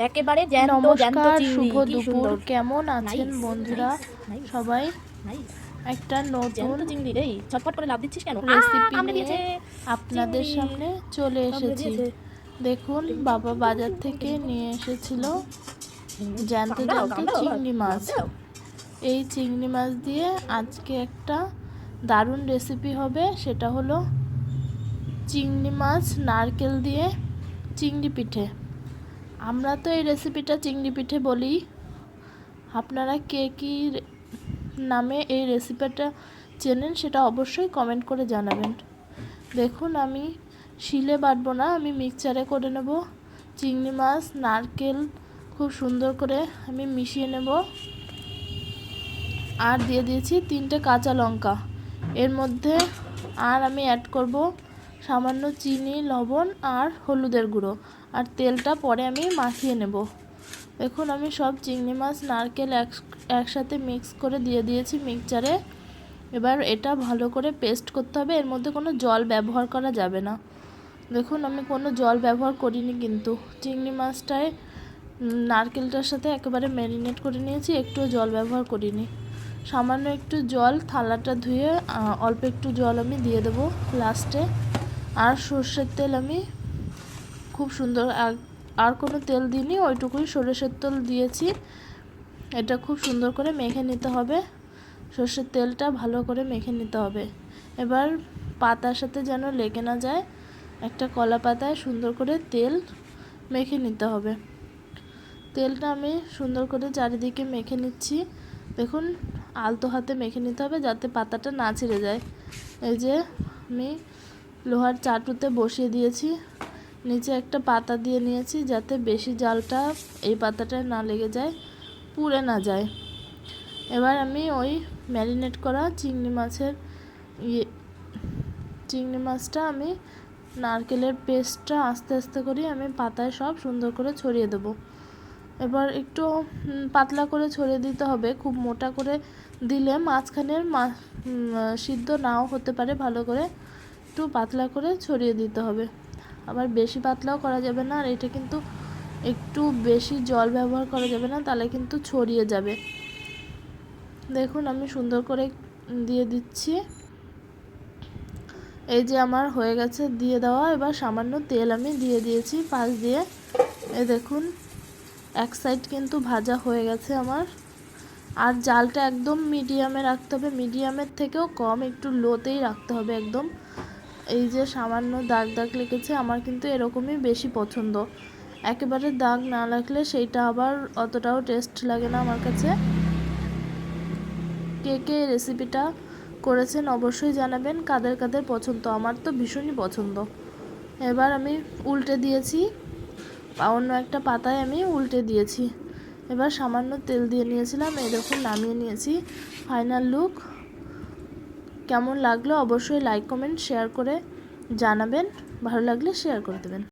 একেবারে জ্যান্ত জ্যান্ত নমস্কার, চিংড়ি, শুভ কি দুপুর। সুন্দর। কেমন আছেন নাইস বন্ধুরা নাইস নাইস সবাই? নাইস। একটা নতুন জ্যান্ত চিংড়ি রে, ছটফট করে লাভ দিচ্ছিস কেন? রেসিপি কামড়ে নিয়ে দিয়েছে আপনাদের চিংড়ি, সামনে চলে কামড়ে এসেছি। দিয়েছে। দেখুন, বাবা বাজার থেকে নিয়ে এসেছিল জ্যান্ত কামড়াও জ্যান্ত কামড়াও, চিংড়ি মাছ। লাভ দাও। এই চিংড়ি মাছ দিয়ে আজকে একটা দারুণ রেসিপি হবে, সেটা হলো চিংড়ি মাছ নারকেল দিয়ে চিংড়ি পিঠে। আমরা তো এই রেসিপিটা চিংড়ি পিঠে বলি। আপনারা কে কী নামে এই রেসিপিটা চেনেন সেটা অবশ্যই কমেন্ট করে জানাবেন। দেখুন, আমি শিলে বাটবো না, আমি মিক্সচারে করে নেব। চিংড়ি মাছ নারকেল খুব সুন্দর করে আমি মিশিয়ে নেব। আর দিয়ে দিয়েছি 3টে কাঁচা লঙ্কা। এর মধ্যে আর আমি অ্যাড করব সামান্য চিনি, লবণ আর হলুদের গুঁড়ো। আর তেলটা পরে আমি মাখিয়ে নেব। দেখুন, আমি সব চিংড়ি মাছ নারকেল একসাথে মিক্স করে দিয়ে দিয়েছি মিক্সচারে। এবার এটা ভালো করে পেস্ট করতে হবে, এর মধ্যে কোনো জল ব্যবহার করা যাবে না। দেখুন, আমি কোনো জল ব্যবহার করিনি, কিন্তু চিংড়ি মাছটায় নারকেলটার সাথে একেবারে ম্যারিনেট করে নিয়েছি, একটুও জল ব্যবহার করিনি। সামান্য একটু জল, থালাটা ধুয়ে অল্প একটু জল আমি দিয়ে দেবো লাস্টে। আর সর্ষের তেল আমি খুব সুন্দর, আর কোনো তেল দিইনি, ওইটুকুই সরষের তেল দিয়েছি। এটা খুব সুন্দর করে মেখে নিতে হবে, সর্ষের তেলটা ভালো করে মেখে নিতে হবে। এবার পাতার সাথে যেন লেগে না যায়, একটা কলা পাতায় সুন্দর করে তেল মেখে নিতে হবে। তেলটা আমি সুন্দর করে চারিদিকে মেখে নিচ্ছি। দেখুন, আলতো হাতে মেখে নিতে হবে যাতে পাতাটা না ছিঁড়ে যায়। এই যে আমি লোহার চাটুতে বসিয়ে দিয়েছি, নিচে একটা পাতা দিয়ে নিয়েছি যাতে বেশি জালটা এই পাতাটায় না লেগে যায়, পুড়ে না যায়। এবার আমি ওই ম্যারিনেট করা চিংড়ি মাছটা আমি নারকেলের পেস্টটা আস্তে আস্তে করে আমি পাতায় সব সুন্দর করে ছড়িয়ে দেবো। এবার একটু পাতলা করে ছড়িয়ে দিতে হবে, খুব মোটা করে দিলে মাঝখানের সিদ্ধ নাও হতে পারে ভালো করে। একটু পাতলা করে ছড়িয়ে দিতে হবে, আবার বেশি পাতলাও করা যাবে না। আর এটা কিন্তু একটু বেশি জল ব্যবহার করা যাবে না, তাহলে কিন্তু ছড়িয়ে যাবে। দেখুন, আমি সুন্দর করে দিয়ে দিচ্ছি। এই যে আমার হয়ে গেছে দিয়ে দেওয়া। এবার সামান্য তেল আমি দিয়ে দিয়েছি পাশ দিয়ে। এই দেখুন, এক সাইড কিন্তু ভাজা হয়ে গেছে আমার। আর জালটা একদম মিডিয়ামে রাখতে হবে, মিডিয়ামের থেকেও কম, একটু লোতেই রাখতে হবে একদম। এই যে সামান্য দাগ দাগ লেগেছে, আমার কিন্তু এরকমই বেশি পছন্দ। একেবারে দাগ না লাগলে সেইটা আবার অতটাও টেস্ট লাগে না আমার কাছে। কে কে রেসিপিটা করেছেন অবশ্যই জানাবেন, কাদের কাদের পছন্দ। আমার তো ভীষণই পছন্দ। এবার আমি উল্টে দিয়েছি, অন্য একটা পাতায় আমি উল্টে দিয়েছি। এবার সামান্য তেল দিয়ে নিয়েছিলাম, এই দেখুন নামিয়ে নিয়েছি। ফাইনাল লুক কেমন লাগলো অবশ্যই লাইক কমেন্ট শেয়ার করে জানাবেন, ভালো লাগলে শেয়ার করে দেবেন।